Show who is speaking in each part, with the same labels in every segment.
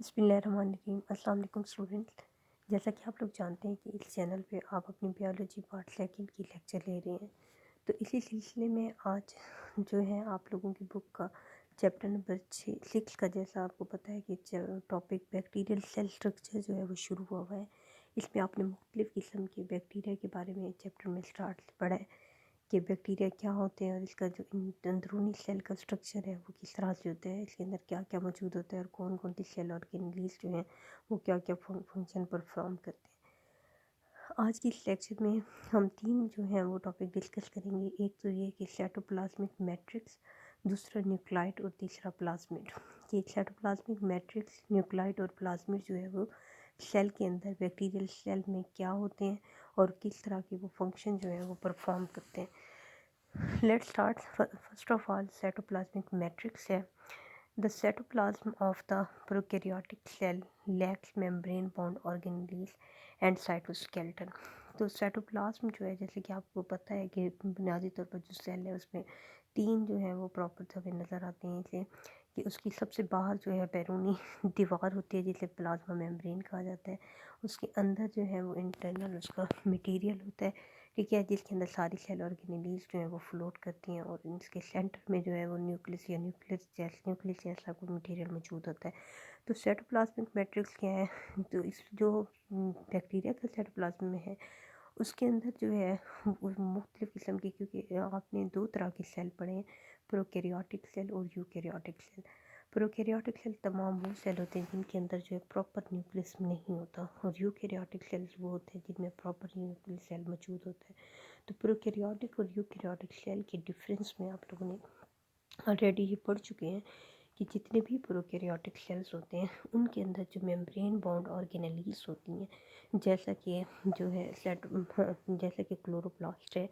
Speaker 1: बिस्मिल्लाहिर्रहमानिर्रहीम। अस्सलाम वालेकुम स्टूडेंट। जैसा कि आप लोग जानते हैं कि इस चैनल पे आप अपनी बायोलॉजी पार्ट सेकंड की लेक्चर ले रहे हैं, तो इसी सिलसिले में आज जो है आप लोगों की बुक का चैप्टर नंबर 6 का, जैसा आपको पता है कि टॉपिक बैक्टीरियल सेल स्ट्रक्चर जो है वो शुरू हुआ है। इसमें आपने मुख्तलिफ़ किस्म के बैक्टीरिया के बारे में चैप्टर में स्टार्ट पढ़ा है कि बैक्टीरिया क्या होते हैं और इसका जो अंदरूनी सेल का स्ट्रक्चर है वो किस तरह से होता है, इसके अंदर क्या क्या मौजूद होता है और कौन कौन सी सेल ऑर्गेनेल्स जो हैं वो क्या क्या फंक्शन परफॉर्म करते हैं। आज की इस लेक्चर में हम तीन जो हैं वो टॉपिक डिस्कस करेंगे। एक तो ये कि साइटोप्लाज्मिक मैट्रिक्स, दूसरा न्यूक्लाइड और तीसरा प्लाज्मिड। कि साइटोप्लाज्मिक मैट्रिक्स, न्यूक्लाइड और प्लाज्मिड जो है वो सेल के अंदर बैक्टीरियल सेल में क्या होते हैं और किस तरह के वो फंक्शन जो है वो परफॉर्म करते हैं। Let's start. First of all cytoplasmic matrix है। The cytoplasm of the prokaryotic cell lacks membrane bound organelles and cytoskeleton. तो साइटोप्लाज्म जो है, जैसे कि आपको पता है कि बुनियादी तौर पर जो सेल है उसमें तीन जो है वो प्रॉपर हमें नज़र आते हैं। इसे कि उसकी सबसे बाहर जो है बैरूनी दीवार होती है जिसे प्लाज्मा मेम्ब्रेन कहा जाता है। उसके अंदर जो है वो इंटरनल उसका मटेरियल होता है, ठीक है, जिसके अंदर सारी सेल ऑर्गेनेल्स जो है वो फ्लोट करती हैं और इसके सेंटर में जो है वो न्यूक्लियस या न्यूक्लियस जैसा कोई मटेरियल मौजूद होता है। तो साइटोप्लाज्मिक मैट्रिक्स क्या है, तो इस जो बैक्टीरिया का साइटोप्लाज्म में है उसके अंदर जो है वो मुख्तलिफ़ किस्म की, क्योंकि आपने दो तरह के सेल पढ़े हैं, प्रोकैरियोटिक सेल और यूकैरियोटिक सेल। प्रोकैरियोटिक सेल तमाम वो सेल होते हैं जिनके अंदर जो है प्रॉपर न्यूक्लियस नहीं होता, और यूकैरियोटिक सेल्स वो होते हैं जिनमें प्रॉपर न्यूक्लियस सेल मौजूद होता है। तो प्रोकैरियोटिक और यूकैरियोटिक सेल के डिफरेंस में आप लोगों ने ऑलरेडी ये पढ़ चुके हैं कि जितने भी प्रोकैरियोटिक सेल्स होते हैं उनके अंदर जो मेम्ब्रेन बाउंड ऑर्गेनेल्स होती हैं, जैसा कि जो है जैसा कि क्लोरोप्लास्ट है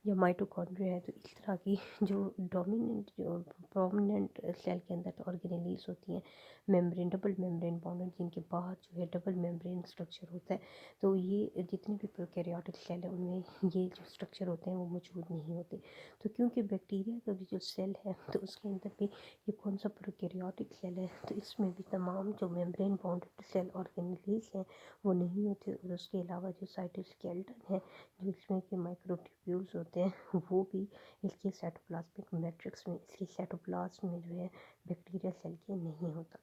Speaker 1: या माइटोकॉन्ड्रिया है, तो इस तरह की जो डोमिनेंट जो प्रोमिनेंट सेल के अंदर ऑर्गेनेल्स होती हैं मेम्ब्रेन डबल मेम्ब्रेन बाउंडेड, जिनके बाहर जो है डबल मेम्ब्रेन स्ट्रक्चर होता है, तो ये जितने भी प्रोकैरियोटिक सेल है उनमें ये जो स्ट्रक्चर होते हैं वो मौजूद नहीं होते। तो क्योंकि बैक्टीरिया का भी जो सेल है तो उसके अंदर भी ये कौन सा प्रोकैरियोटिक सेल है, तो इसमें भी तमाम जो मेम्ब्रेन बाउंडेड सेल ऑर्गेनेल्स हैं वो नहीं होते। और उसके अलावा जो साइटोस्केलेटन है जो इसमें के माइक्रोट्यूब्यूल्स होते हैं वो भी इसके साइटोप्लाज्मिक मैट्रिक्स में, इसके साइटोप्लाज्म में जो है बैक्टीरिया सेल के नहीं होता।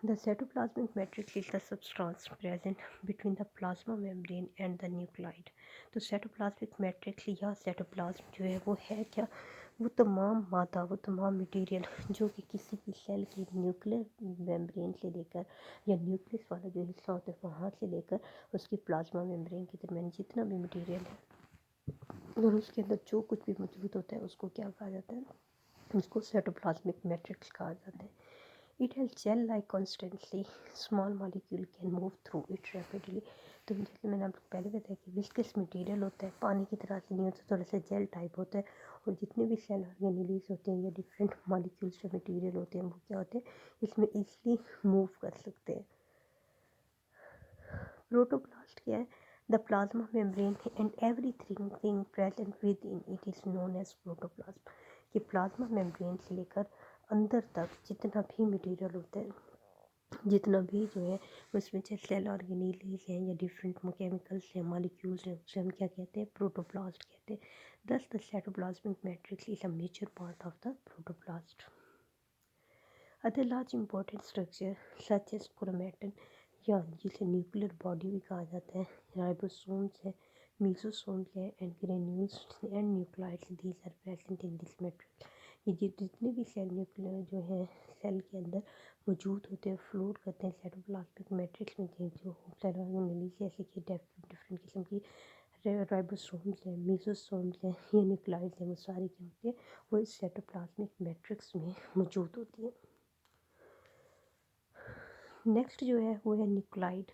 Speaker 1: The cytoplasmic matrix is the substance present between the plasma membrane and the nuclide। तो साइटोप्लाज्मिक मैट्रिक्स या साइटोप्लाज्म जो है वो है क्या, वो तमाम मादा, वो तमाम मटेरियल जो कि किसी भी सेल की न्यूक्लियर मेम्ब्रेन से लेकर या न्यूक्लियस वाला जो हिस्सा होता है वहाँ से लेकर उसकी प्लाज्मा मेम्ब्रेन के दरमियान जितना भी मटेरियल है और उसके अंदर जो कुछ भी मौजूद होता है उसको क्या कहा जाता है, उसको साइटोप्लाज्मिक मैट्रिक्स कहा जाता है। It has gel-like constantly, small molecule can move through it rapidly। तो जैसे मैंने आपको पहले बताया कि विस्कस मटेरियल होता है, पानी की तरह से नहीं होता, थोड़ा सा जेल टाइप होता है। और जितने भी सेल ऑर्गेनेल्स होते हैं या डिफरेंट मॉलिक्यूल्स जो मटेरियल होते हैं वो क्या होते हैं, इसमें ईजली मूव कर सकते हैं। प्रोटोप्लास्ट क्या है, the plasma membrane and everything present within it is known as protoplasm. कि प्लाज्मा मेम्ब्रेन से लेकर अंदर तक जितना भी मटेरियल होता है, जितना भी जो है उसमें चाहे सेल ऑर्गेनेल्स हैं या डिफरेंट केमिकल्स हैं, मॉलिक्यूल्स हैं, उसे हम क्या कहते हैं, प्रोटोप्लास्ट कहते हैं। Thus the cytoplasmic matrix is a major part of the protoplast. Other large important structure such as chromatin, या जिसे न्यूक्लियर बॉडी भी कहा जाता है, राइबोसोम्स है, मीसोसोम्स है and granules and nucleoids, these are present in this matrix. ये जितने भी सेल न्यूक्लियर जो है सेल के अंदर मौजूद होते हैं, फ्लोट करते हैं साइटोप्लाज्मिक मैट्रिक्स में, जो सेल ऑर्गेनेल्स जैसे कि डिफरेंट किस्म की राइबोसोम्स हैं, मीसोसोम्स हैं या न्यूक्लाइड्स हैं, वो सारी क्या होती है, वो इस साइटोप्लाज्मिक मैट्रिक्स में मौजूद होती है। नेक्स्ट जो है वो है न्यूक्लाइड।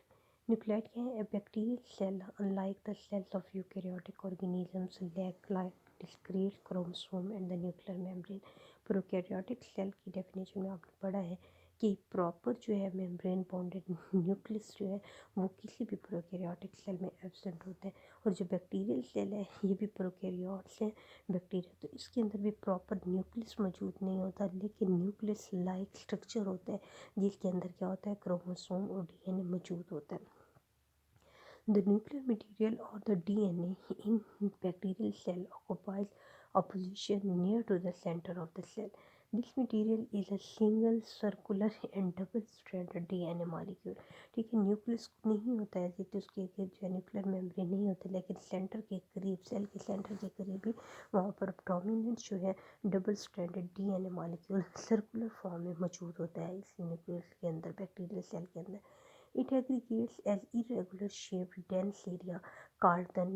Speaker 1: न्यूक्लाइड क्या है, bacterial cell unlike the cells of eukaryotic organisms lack like discrete chromosome and the nuclear membrane. Prokaryotic cell की डेफिनेशन में आपने पढ़ा है कि प्रॉपर जो है मेम्ब्रेन बाउंडेड न्यूक्लियस जो है वो किसी भी प्रोकैरियोटिक सेल में एब्सेंट होता है। और जो बैक्टीरियल सेल है ये भी प्रोकैरियोट्स हैं बैक्टीरिया, तो इसके अंदर भी प्रॉपर न्यूक्लियस मौजूद नहीं होता, लेकिन न्यूक्लियस लाइक स्ट्रक्चर होता है जिसके अंदर क्या होता है, क्रोमोसोम और डीएनए मौजूद होता है। The nuclear material or the DNA in bacterial cell occupies a position near to the center of the cell. This material is a single circular and double stranded DNA molecule. ठीक है, nucleus नहीं होता है जैसे उसके जो nuclear membrane नहीं होते, लेकिन सेंटर के करीब, सेल के सेंटर के करीब भी वहाँ पर डोमिनेंट जो है double stranded DNA molecule circular form में मौजूद होता है इस न्यूक्लियस के अंदर, बैक्टीरियल सेल के अंदर। It aggregates as irregular shaped dense area called the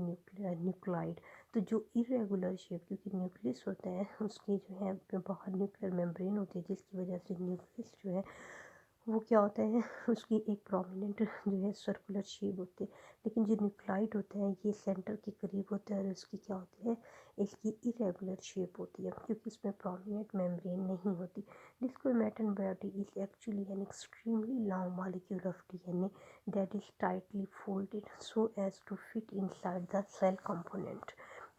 Speaker 1: nuclide. तो जो irregular shape, क्योंकि न्यूक्लियस होता है उसके जो है बाहर न्यूक्लियर मेम्ब्रेन होती है, जिसकी वजह से न्यूक्लियस जो है वो क्या होता है, उसकी एक प्रोमिनेंट जो है सर्कुलर शेप होती है। लेकिन जो न्यूक्लाइड होता है ये सेंटर के करीब होता है और इसकी क्या होती है, इसकी इरेगुलर शेप होती है क्योंकि इसमें प्रोमिनेंट मेम्ब्रेन नहीं होती। This chromatin body is actually an extremely long molecule of DNA that is tightly folded so as to fit inside the cell component.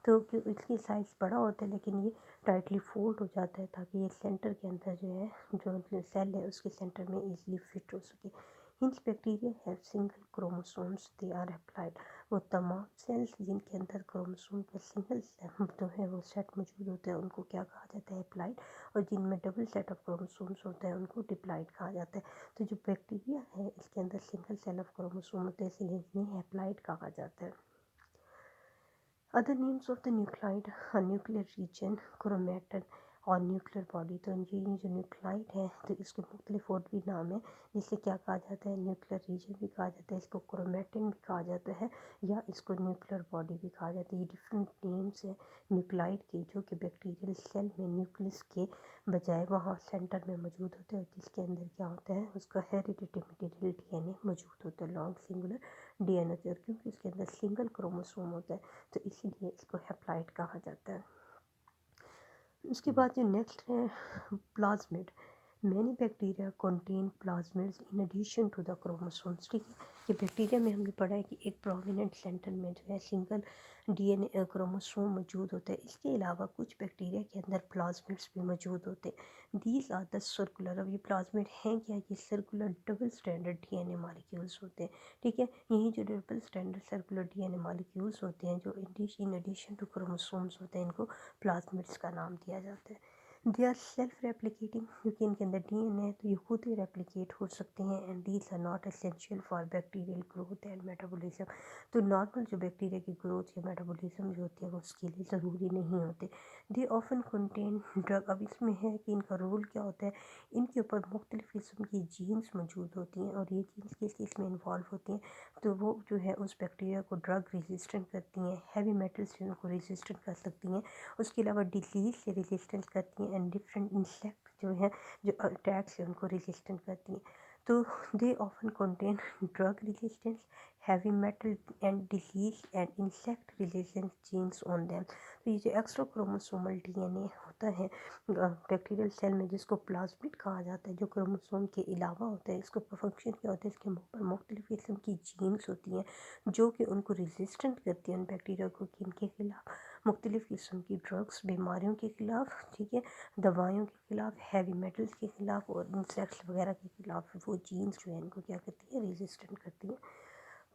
Speaker 1: तो क्यों इसकी साइज़ बड़ा होता है लेकिन ये टाइटली फोल्ड हो जाता है ताकि ये सेंटर के अंदर जो है, जो सेल है उसके सेंटर में इजीली फिट हो सके। Hence bacteria have single chromosomes they are applied. वो तमाम सेल्स जिनके अंदर क्रोमोसोम का सिंगल जो है वो सेट मौजूद होता है उनको क्या कहा जाता है, अप्लाइड। और जिनमें डबल सेट ऑफ क्रोमोसोम्स होता है उनको डिप्लाइड कहा जाता है। तो जो बैक्टीरिया है इसके अंदर सिंगल सेल ऑफ क्रोमोसोम होते हैं, इसलिए इन्हें अप्लाइड कहा जाता है। Other names of the nuclide are nuclear region, chromatin और न्यूक्लियर बॉडी। तो ये जो न्यूक्लाइड है तो इसके मुख्तलिफ और भी नाम है, जिसे क्या कहा जाता है, न्यूक्लियर रीजन भी कहा जाता है, इसको क्रोमैटिन भी कहा जाता है या इसको न्यूक्लियर बॉडी भी कहा जाता है। ये डिफरेंट नेम्स है न्यूक्लाइड के जो कि बैक्टीरियल सेल में न्यूक्लियस के बजाय वहाँ सेंटर में मौजूद होते हैं, जिसके अंदर क्या होता है, उसका हेरिडिटी मटेरियल डीएनए मौजूद होता है, लॉन्ग सिंगुलर डीएनए होता है। क्योंकि इसके अंदर सिंगल क्रोमोसोम होता है तो इसीलिए इसको हैप्लाइड कहा जाता है। उसके बाद जो नेक्स्ट है plasmid. Many bacteria contain plasmids in addition to the chromosomes. ठीक है, ये बैक्टीरिया में हमने पढ़ा है कि एक प्रोमिनेंट सेंटर में जो है सिंगल डीएनए क्रोमोसोम मौजूद होता है। इसके अलावा कुछ बैक्टीरिया के अंदर प्लाज्मिड्स भी मौजूद होते हैं। These are the circular. अब ये प्लाज्मिड हैं क्या, ये circular double standard DNA molecules होते हैं। ठीक है, यही जो double standard circular DNA molecules होते हैं जो इन एडिशन टू क्रोमोसोम्स होते हैं, इनको प्लाज्मिड्स का नाम दिया जाता है। दे आर सेल्फ रेप्लिकेटिंग, क्योंकि इनके अंदर डीएनए है तो ये खुद ही रेप्लिकेट हो सकते हैं। And these are not essential for bacterial growth and metabolism. तो नॉर्मल जो बैक्टीरिया की ग्रोथ या मेटाबॉलिज्म जो होती है वो उसके लिए ज़रूरी नहीं होते। They often contain drug. अब इसमें है कि इनका रोल क्या होता है, इनके ऊपर मुख्तलिफ़ किस्म की जीन्स मौजूद होती हैं और ये जीन्स किस किस में इन्वॉल्व होती हैं, तो वो जो है उस बैक्टीरिया को ड्रग रेजिस्टेंट करती हैं, हैवी मेटल्स जिनको रेजिस्टेंट कर सकती हैं, उसके अलावा डिजीज़ से रेजिस्टेंस करती हैं एंड डिफरेंट इंसेक्ट जो हैं जो अटैक से उनको रेजिस्टेंट करती हैं। तो they often contain drug resistance, heavy metal and disease and insect resistance genes on them. तो ये जो एक्स्ट्रा क्रोमोसोमल डीएनए होता है बैक्टीरियल सेल में, जिसको प्लाज्मिड कहा जाता है, जो क्रोमोसोम के अलावा होता है, इसको फंक्शन क्या होता है, इसके ऊपर मुख्तलिफ़ किस्म की जीन्स होती हैं जो कि उनको रेजिस्टेंट करती हैं बैक्टीरिया को, किनके खिलाफ, मुख्तलिफ़ किस्म की ड्रग्स, बीमारियों के ख़िलाफ़, ठीक है, दवाइयों के ख़िलाफ़, हैवी मेटल्स के ख़िलाफ़ और इंसेक्ट्स वगैरह के ख़िलाफ़ वो जीन्स जो है इनको क्या करती है, रेजिस्टेंट करती हैं।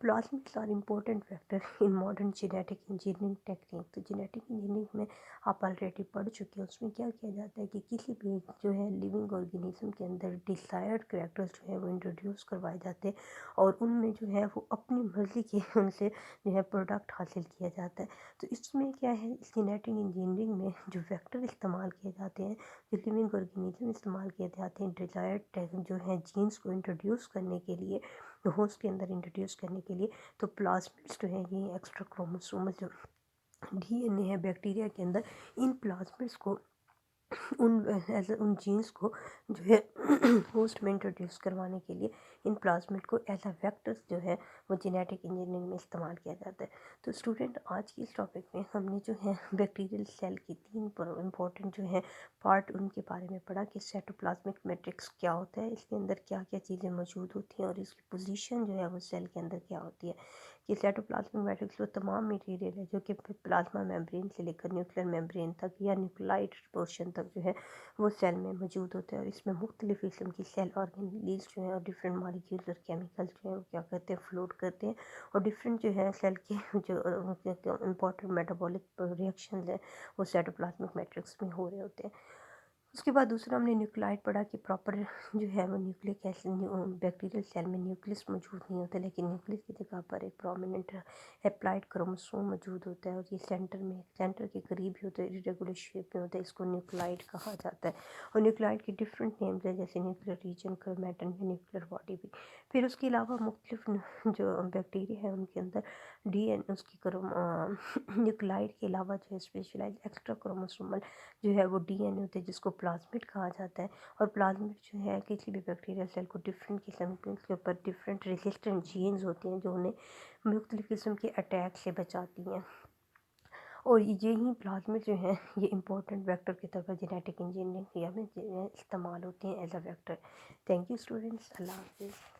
Speaker 1: Plasmids are important factor in modern genetic engineering technique. तो जेनेटिक इंजीनियरिंग में आप ऑलरेडी पढ़ चुके हैं, उसमें क्या किया जाता है कि किसी भी जो है लिविंग ऑर्गेनिज्म के अंदर डिज़ायर्ड कैरेक्टर्स जो है वो इंट्रोड्यूस करवाए जाते हैं और उनमें जो है वो अपनी मर्ज़ी के उनसे जो है प्रोडक्ट हासिल किया जाता है। तो इसमें क्या है, जेनेटिक इंजीनियरिंग में जो फैक्टर इस्तेमाल किए जाते हैं, जो लिविंग ऑर्गेनिज्म इस्तेमाल किए जाते हैं डिज़ायर्ड जो है जीन्स को इंट्रोड्यूस करने के लिए, होस्ट के अंदर इंट्रोड्यूस करने के लिए, तो प्लाज्मिड्स जो है ये एक्स्ट्रा क्रोमोसोमल जो डीएनए है बैक्टीरिया के अंदर, इन प्लाज्मिड्स को उन जीन्स को जो है होस्ट में इंट्रोड्यूस करवाने के लिए इन प्लाज्मिड को एज अ वेक्टर्स जो है वो जेनेटिक इंजीनियरिंग में इस्तेमाल किया जाता है। तो स्टूडेंट, आज की इस टॉपिक में हमने जो है बैक्टीरियल सेल की 3 इम्पोर्टेंट जो है पार्ट उनके बारे में पढ़ा कि साइटोप्लाज्मिक मैट्रिक्स क्या होता है, इसके अंदर क्या क्या चीज़ें मौजूद होती हैं और इसकी पोजीशन जो है वो सेल के अंदर क्या होती है। कि साइटोप्लाज्मिक मैट्रिक्स वो तमाम मटेरियल है जो कि प्लाज्मा मेम्ब्रेन से लेकर न्यूक्लियर मेम्ब्रेन तक या न्यूक्लाइड पोर्शन तक जो है वो सेल में मौजूद होते हैं। और इसमें मुख्तलिफ़ किस्म की सेल ऑर्गेनीज जो है और डिफरेंट मालिक्यूल्स और केमिकल्स जो है वो क्या करते हैं, फ्लोट करते हैं और डिफरेंट जो है सेल के जो इम्पोर्टेंट मेटाबॉलिक रिएक्शन है वो साइटोप्लाज्मिक मैट्रिक्स में हो रहे होते हैं। उसके बाद दूसरा हमने न्यूक्लाइड पढ़ा कि प्रॉपर जो है वो न्यूक्लिक एसिड बैक्टीरियल सेल में न्यूक्लियस मौजूद नहीं होता, लेकिन न्यूक्लियस की जगह पर एक प्रोमिनेंट एप्लाइड क्रोमोसोम मौजूद होता है और ये सेंटर के करीब ही होता है, इरेगुलर शेप में होता है। इसको न्यूक्लाइड कहा जाता है और न्यूक्लाइड के डिफरेंट नेम्स हैं जैसे न्यूक्लियर रीजन, क्रोमैटिन या न्यूक्लियर बॉडी भी। फिर उसके अलावा मुख्तलिफ जो बैक्टीरिया है उनके अंदर उसकी न्यूक्लाइड के अलावा जो है स्पेशलाइज एक्स्ट्रा क्रोमोसोमल जो है वो डीएनए होते हैं जिसको प्लाज्मिड कहा जाता है। और प्लाज्मिड जो है किसी भी बैक्टीरियल सेल को डिफरेंट किस्म के ऊपर डिफरेंट रेजिस्टेंट जीन्स होती हैं जो उन्हें मुख्तलिफ़ किस्म के अटैक से बचाती हैं। और यही प्लाज्मिड जो है ये इंपॉर्टेंट वेक्टर के तौर पर जेनेटिक इंजीनियरिंग में इस्तेमाल होते हैं as a vector. Thank you students, अल्लाह हाफिज़।